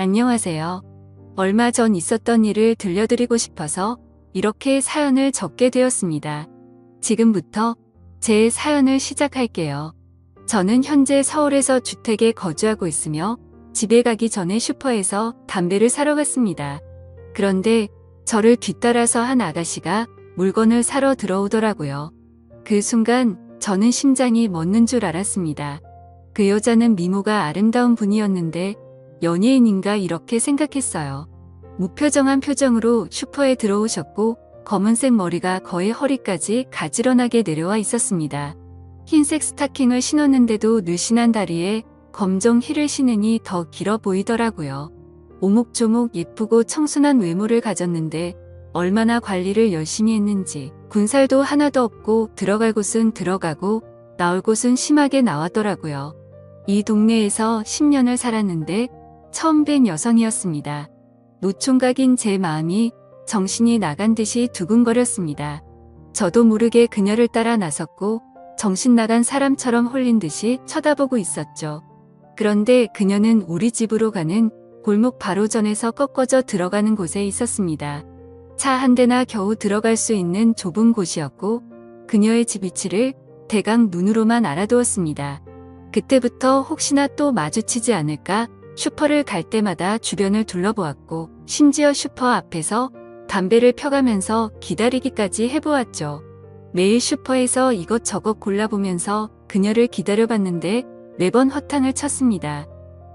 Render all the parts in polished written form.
안녕하세요. 얼마 전 있었던 일을 들려드리고 싶어서 이렇게 사연을 적게 되었습니다. 지금부터 제 사연을 시작할게요. 저는 현재 서울에서 주택에 거주하고 있으며 집에 가기 전에 슈퍼에서 담배를 사러 갔습니다. 그런데 저를 뒤따라서 한 아가씨가 물건을 사러 들어오더라고요. 그 순간 저는 심장이 멎는 줄 알았습니다. 그 여자는 미모가 아름다운 분이었는데 연예인인가 이렇게 생각했어요. 무표정한 표정으로 슈퍼에 들어오셨고 검은색 머리가 거의 허리까지 가지런하게 내려와 있었습니다. 흰색 스타킹을 신었는데도 늘씬한 다리에 검정 힐을 신으니 더 길어 보이더라고요. 오목조목 예쁘고 청순한 외모를 가졌는데 얼마나 관리를 열심히 했는지 군살도 하나도 없고 들어갈 곳은 들어가고 나올 곳은 심하게 나왔더라고요. 이 동네에서 10년을 살았는데 처음 뵌 여성이었습니다. 노총각인 제 마음이 정신이 나간 듯이 두근거렸습니다. 저도 모르게 그녀를 따라 나섰고 정신 나간 사람처럼 홀린 듯이 쳐다보고 있었죠. 그런데 그녀는 우리 집으로 가는 골목 바로 전에서 꺾어져 들어가는 곳에 있었습니다. 차 한 대나 겨우 들어갈 수 있는 좁은 곳이었고 그녀의 집 위치를 대강 눈으로만 알아두었습니다. 그때부터 혹시나 또 마주치지 않을까 슈퍼를 갈 때마다 주변을 둘러보았고 심지어 슈퍼 앞에서 담배를 펴가면서 기다리기까지 해보았죠. 매일 슈퍼에서 이것저것 골라보면서 그녀를 기다려봤는데 매번 허탕을 쳤습니다.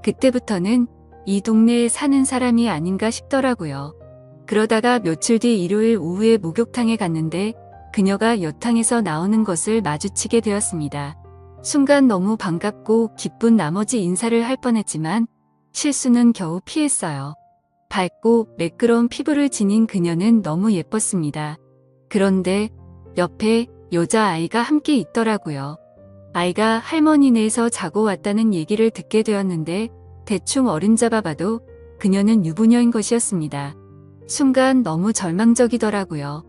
그때부터는 이 동네에 사는 사람이 아닌가 싶더라고요. 그러다가 며칠 뒤 일요일 오후에 목욕탕에 갔는데 그녀가 여탕에서 나오는 것을 마주치게 되었습니다. 순간 너무 반갑고 기쁜 나머지 인사를 할 뻔했지만 실수는 겨우 피했어요. 밝고 매끄러운 피부를 지닌 그녀는 너무 예뻤습니다. 그런데 옆에 여자아이가 함께 있더라고요. 아이가 할머니네에서 자고 왔다는 얘기를 듣게 되었는데 대충 어림잡아 봐도 그녀는 유부녀인 것이었습니다. 순간 너무 절망적이더라고요.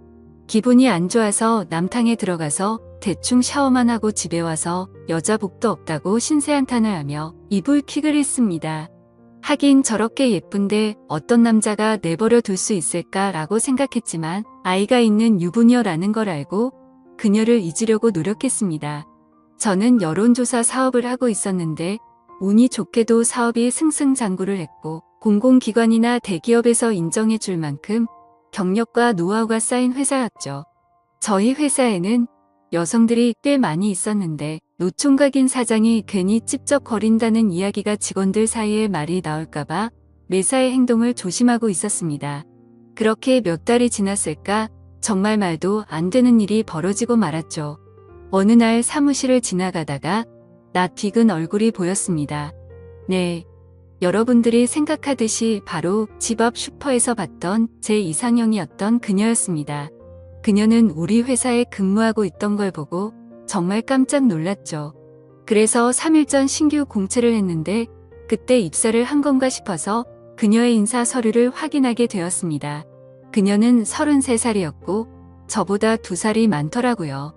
기분이 안 좋아서 남탕에 들어가서 대충 샤워만 하고 집에 와서 여자복도 없다고 신세한탄을 하며 이불킥을 했습니다. 하긴 저렇게 예쁜데 어떤 남자가 내버려 둘 수 있을까라고 생각했지만 아이가 있는 유부녀라는 걸 알고 그녀를 잊으려고 노력했습니다. 저는 여론조사 사업을 하고 있었는데 운이 좋게도 사업이 승승장구를 했고 공공기관이나 대기업에서 인정해 줄 만큼 경력과 노하우가 쌓인 회사였죠. 저희 회사에는 여성들이 꽤 많이 있었는데 노총각인 사장이 괜히 찝쩍거린다는 이야기가 직원들 사이에 말이 나올까봐 매사의 행동을 조심하고 있었습니다. 그렇게 몇 달이 지났을까 정말 말도 안 되는 일이 벌어지고 말았죠. 어느 날 사무실을 지나가다가 낯익은 얼굴이 보였습니다. 네, 여러분들이 생각하듯이 바로 집 앞 슈퍼에서 봤던 제 이상형이었던 그녀였습니다. 그녀는 우리 회사에 근무하고 있던 걸 보고 정말 깜짝 놀랐죠. 그래서 3일 전 신규 공채를 했는데 그때 입사를 한 건가 싶어서 그녀의 인사 서류를 확인하게 되었습니다. 그녀는 33살이었고 저보다 2살이 많더라고요.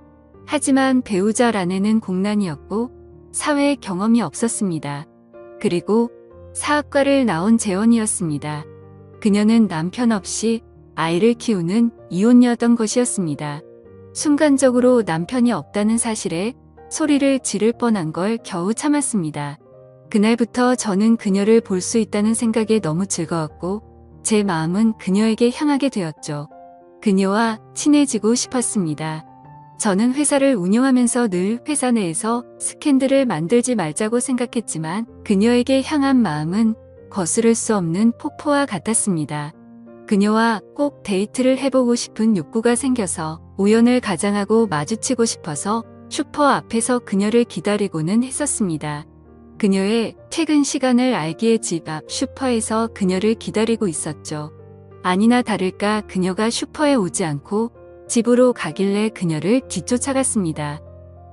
하지만 배우자라내는 공란이었고 사회에 경험이 없었습니다. 그리고 사학과를 나온 재원이었습니다. 그녀는 남편 없이 아이를 키우는 이혼녀였던 것이었습니다. 순간적으로 남편이 없다는 사실에 소리를 지를 뻔한 걸 겨우 참았습니다. 그날부터 저는 그녀를 볼 수 있다는 생각에 너무 즐거웠고 제 마음은 그녀에게 향하게 되었죠. 그녀와 친해지고 싶었습니다. 저는 회사를 운영하면서 늘 회사 내에서 스캔들을 만들지 말자고 생각했지만 그녀에게 향한 마음은 거스를 수 없는 폭포와 같았습니다. 그녀와 꼭 데이트를 해보고 싶은 욕구가 생겨서 우연을 가장하고 마주치고 싶어서 슈퍼 앞에서 그녀를 기다리고는 했었습니다. 그녀의 퇴근 시간을 알기에 집 앞 슈퍼에서 그녀를 기다리고 있었죠. 아니나 다를까 그녀가 슈퍼에 오지 않고 집으로 가길래 그녀를 뒤쫓아갔습니다.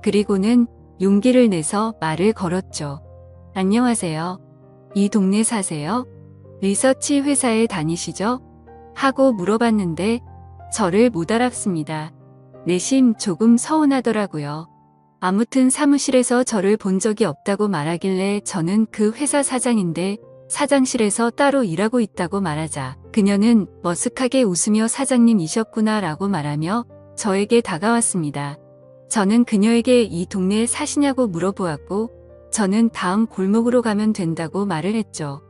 그리고는 용기를 내서 말을 걸었죠. 안녕하세요. 이 동네 사세요? 리서치 회사에 다니시죠? 하고 물어봤는데 저를 못 알아봤습니다. 내심 조금 서운하더라고요. 아무튼 사무실에서 저를 본 적이 없다고 말하길래 저는 그 회사 사장인데 사장실에서 따로 일하고 있다고 말하자 그녀는 머쓱하게 웃으며 사장님이셨구나 라고 말하며 저에게 다가왔습니다. 저는 그녀에게 이 동네에 사시냐고 물어보았고 저는 다음 골목으로 가면 된다고 말을 했죠.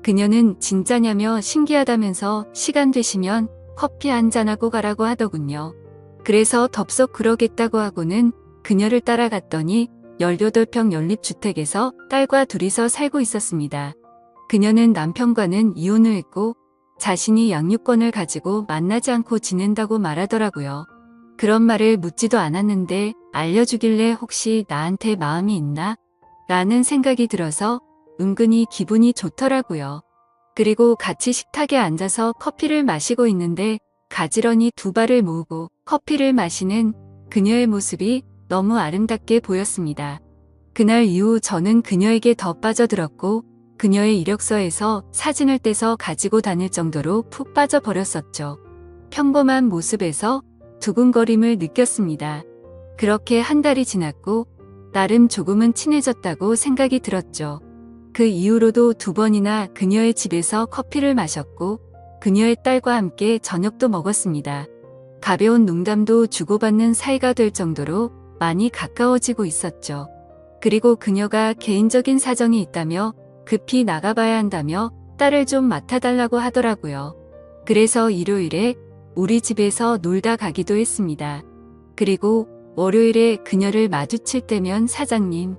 그녀는 진짜냐며 신기하다면서 시간 되시면 커피 한잔하고 가라고 하더군요. 그래서 덥석 그러겠다고 하고는 그녀를 따라갔더니 18평 연립주택에서 딸과 둘이서 살고 있었습니다. 그녀는 남편과는 이혼을 했고 자신이 양육권을 가지고 만나지 않고 지낸다고 말하더라고요. 그런 말을 묻지도 않았는데 알려주길래 혹시 나한테 마음이 있나? 라는 생각이 들어서 은근히 기분이 좋더라고요. 그리고 같이 식탁에 앉아서 커피를 마시고 있는데 가지런히 두 발을 모으고 커피를 마시는 그녀의 모습이 너무 아름답게 보였습니다. 그날 이후 저는 그녀에게 더 빠져들었고 그녀의 이력서에서 사진을 떼서 가지고 다닐 정도로 푹 빠져버렸었죠. 평범한 모습에서 두근거림을 느꼈습니다. 그렇게 한 달이 지났고 나름 조금은 친해졌다고 생각이 들었죠. 그 이후로도 2번이나 그녀의 집에서 커피를 마셨고 그녀의 딸과 함께 저녁도 먹었습니다. 가벼운 농담도 주고받는 사이가 될 정도로 많이 가까워지고 있었죠. 그리고 그녀가 개인적인 사정이 있다며 급히 나가봐야 한다며 딸을 좀 맡아달라고 하더라고요. 그래서 일요일에 우리 집에서 놀다 가기도 했습니다. 그리고 월요일에 그녀를 마주칠 때면 사장님,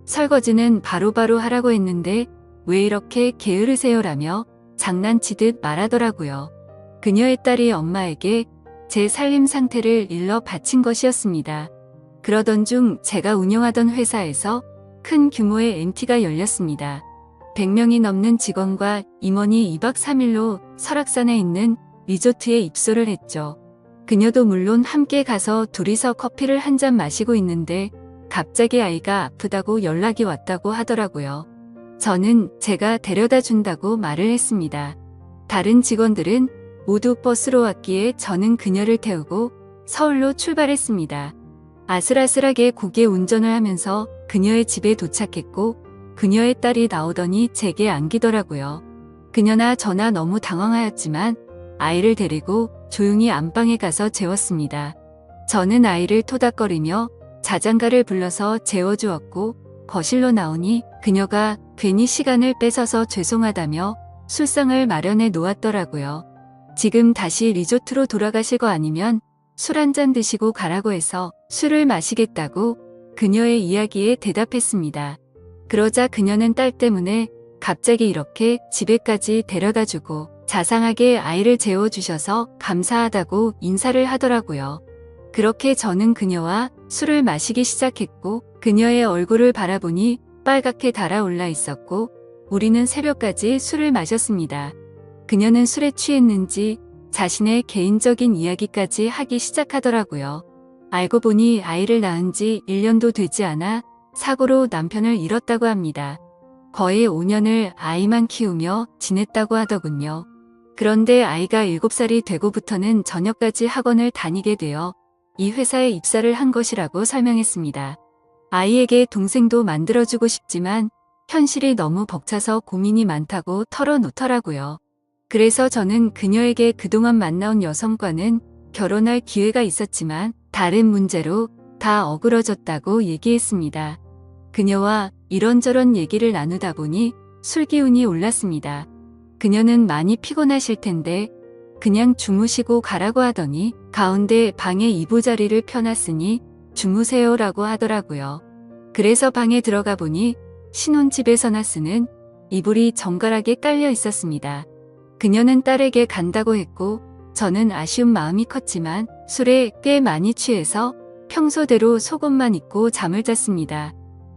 설거지는 바로바로 하라고 했는데 왜 이렇게 게으르세요라며 장난치듯 말하더라고요. 그녀의 딸이 엄마에게 제 살림 상태를 일러 바친 것이었습니다. 그러던 중 제가 운영하던 회사에서 큰 규모의 MT가 열렸습니다. 100명이 넘는 직원과 임원이 2박 3일로 설악산에 있는 리조트에 입소를 했죠. 그녀도 물론 함께 가서 둘이서 커피를 한 잔 마시고 있는데 갑자기 아이가 아프다고 연락이 왔다고 하더라고요. 저는 제가 데려다 준다고 말을 했습니다. 다른 직원들은 모두 버스로 왔기에 저는 그녀를 태우고 서울로 출발했습니다. 아슬아슬하게 고개 운전을 하면서 그녀의 집에 도착했고 그녀의 딸이 나오더니 제게 안기더라고요. 그녀나 저나 너무 당황하였지만 아이를 데리고 조용히 안방에 가서 재웠습니다. 저는 아이를 토닥거리며 자장가를 불러서 재워주었고 거실로 나오니 그녀가 괜히 시간을 뺏어서 죄송하다며 술상을 마련해 놓았더라고요. 지금 다시 리조트로 돌아가실 거 아니면 술 한잔 드시고 가라고 해서 술을 마시겠다고 그녀의 이야기에 대답했습니다. 그러자 그녀는 딸 때문에 갑자기 이렇게 집에까지 데려다주고 자상하게 아이를 재워주셔서 감사하다고 인사를 하더라고요. 그렇게 저는 그녀와 술을 마시기 시작했고 그녀의 얼굴을 바라보니 빨갛게 달아올라 있었고 우리는 새벽까지 술을 마셨습니다. 그녀는 술에 취했는지 자신의 개인적인 이야기까지 하기 시작하더라고요. 알고 보니 아이를 낳은 지 1년도 되지 않아 사고로 남편을 잃었다고 합니다. 거의 5년을 아이만 키우며 지냈다고 하더군요. 그런데 아이가 7살이 되고부터는 저녁까지 학원을 다니게 되어 이 회사에 입사를 한 것이라고 설명했습니다. 아이에게 동생도 만들어주고 싶지만 현실이 너무 벅차서 고민이 많다고 털어놓더라고요. 그래서 저는 그녀에게 그동안 만나온 여성과는 결혼할 기회가 있었지만 다른 문제로 다 어그러졌다고 얘기했습니다. 그녀와 이런저런 얘기를 나누다 보니 술기운이 올랐습니다. 그녀는 많이 피곤하실 텐데 그냥 주무시고 가라고 하더니 가운데 방에 이부자리를 펴놨으니 주무세요라고 하더라고요. 그래서 방에 들어가 보니 신혼집에서나 쓰는 이불이 정갈하게 깔려 있었습니다. 그녀는 딸에게 간다고 했고 저는 아쉬운 마음이 컸지만 술에 꽤 많이 취해서 평소대로 속옷만 입고 잠을 잤습니다.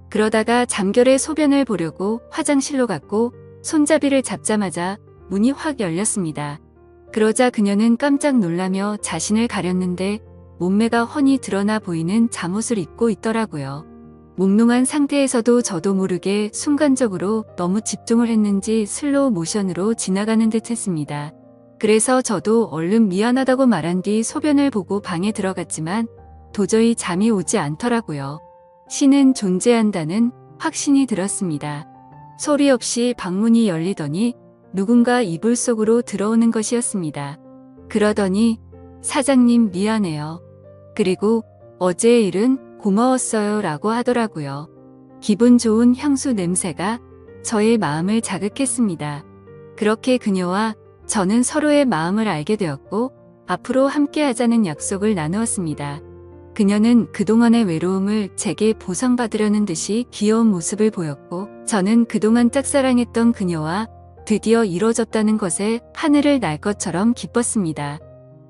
그러다가 잠결에 소변을 보려고 화장실로 갔고 손잡이를 잡자마자 문이 확 열렸습니다. 그러자 그녀는 깜짝 놀라며 자신을 가렸는데 몸매가 훤히 드러나 보이는 잠옷을 입고 있더라고요. 몽롱한 상태에서도 저도 모르게 순간적으로 너무 집중을 했는지 슬로우 모션으로 지나가는 듯 했습니다. 그래서 저도 얼른 미안하다고 말한 뒤 소변을 보고 방에 들어갔지만 도저히 잠이 오지 않더라고요. 신은 존재한다는 확신이 들었습니다. 소리 없이 방문이 열리더니 누군가 이불 속으로 들어오는 것이었습니다. 그러더니 사장님 미안해요. 그리고 어제의 일은 고마웠어요 라고 하더라고요. 기분 좋은 향수 냄새가 저의 마음을 자극했습니다. 그렇게 그녀와 저는 서로의 마음을 알게 되었고 앞으로 함께 하자는 약속을 나누었습니다. 그녀는 그동안의 외로움을 제게 보상받으려는 듯이 귀여운 모습을 보였고 저는 그동안 짝사랑했던 그녀와 드디어 이뤄졌다는 것에 하늘을 날 것처럼 기뻤습니다.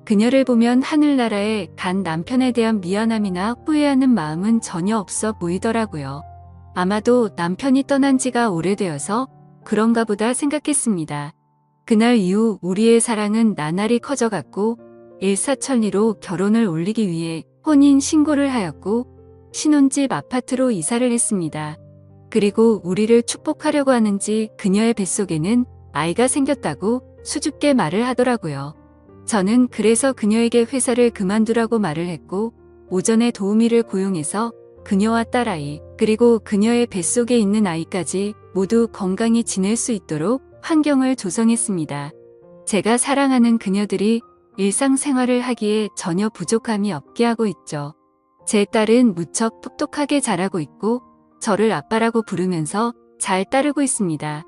그녀를 보면 하늘나라에 간 남편에 대한 미안함이나 후회하는 마음은 전혀 없어 보이더라고요. 아마도 남편이 떠난 지가 오래되어서 그런가 보다 생각했습니다. 그날 이후 우리의 사랑은 나날이 커져갔고 일사천리로 결혼을 올리기 위해 혼인 신고를 하였고 신혼집 아파트로 이사를 했습니다. 그리고 우리를 축복하려고 하는지 그녀의 뱃속에는 아이가 생겼다고 수줍게 말을 하더라고요. 저는 그래서 그녀에게 회사를 그만두라고 말을 했고 오전에 도우미를 고용해서 그녀와 딸아이 그리고 그녀의 뱃속에 있는 아이까지 모두 건강히 지낼 수 있도록 환경을 조성했습니다. 제가 사랑하는 그녀들이 일상생활을 하기에 전혀 부족함이 없게 하고 있죠. 제 딸은 무척 똑똑하게 자라고 있고 저를 아빠라고 부르면서 잘 따르고 있습니다.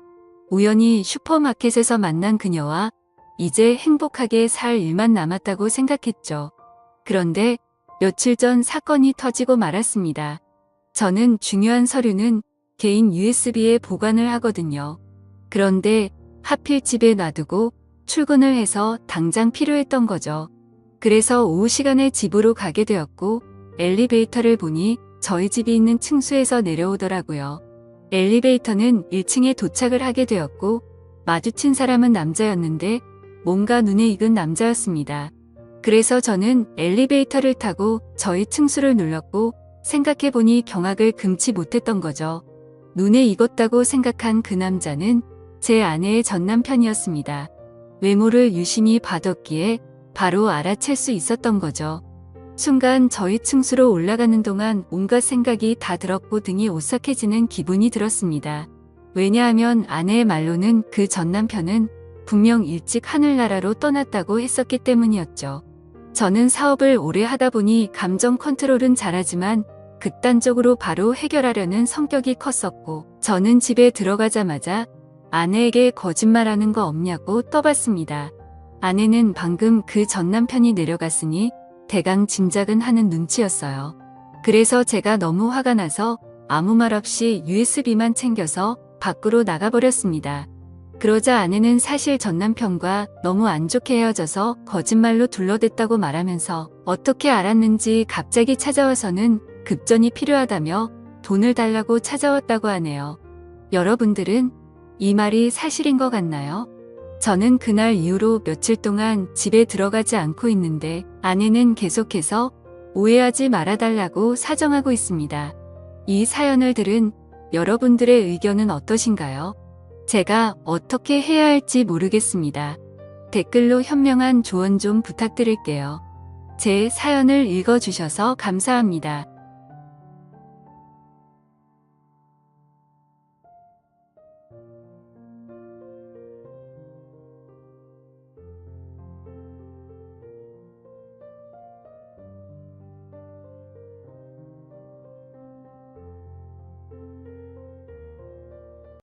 우연히 슈퍼마켓에서 만난 그녀와 이제 행복하게 살 일만 남았다고 생각했죠. 그런데 며칠 전 사건이 터지고 말았습니다. 저는 중요한 서류는 개인 USB에 보관을 하거든요. 그런데 하필 집에 놔두고 출근을 해서 당장 필요했던 거죠. 그래서 오후 시간에 집으로 가게 되었고 엘리베이터를 보니 저희 집이 있는 층수에서 내려오더라고요. 엘리베이터는 1층에 도착을 하게 되었고 마주친 사람은 남자였는데 뭔가 눈에 익은 남자였습니다. 그래서 저는 엘리베이터를 타고 저희 층수를 눌렀고 생각해보니 경악을 금치 못했던 거죠. 눈에 익었다고 생각한 그 남자는 제 아내의 전 남편이었습니다. 외모를 유심히 봐뒀기에 바로 알아챌 수 있었던 거죠. 순간 저희 층수로 올라가는 동안 온갖 생각이 다 들었고 등이 오싹해지는 기분이 들었습니다. 왜냐하면 아내의 말로는 그 전 남편은 분명 일찍 하늘나라로 떠났다고 했었기 때문이었죠. 저는 사업을 오래 하다 보니 감정 컨트롤은 잘하지만 극단적으로 바로 해결하려는 성격이 컸었고 저는 집에 들어가자마자 아내에게 거짓말하는 거 없냐고 떠봤습니다. 아내는 방금 그 전 남편이 내려갔으니 대강 짐작은 하는 눈치였어요. 그래서 제가 너무 화가 나서 아무 말 없이 USB만 챙겨서 밖으로 나가버렸습니다. 그러자 아내는 사실 전 남편과 너무 안 좋게 헤어져서 거짓말로 둘러댔다고 말하면서 어떻게 알았는지 갑자기 찾아와서는 급전이 필요하다며 돈을 달라고 찾아왔다고 하네요. 여러분들은 이 말이 사실인 것 같나요? 저는 그날 이후로 며칠 동안 집에 들어가지 않고 있는데 아내는 계속해서 오해하지 말아달라고 사정하고 있습니다. 이 사연을 들은 여러분들의 의견은 어떠신가요? 제가 어떻게 해야 할지 모르겠습니다. 댓글로 현명한 조언 좀 부탁드릴게요. 제 사연을 읽어주셔서 감사합니다.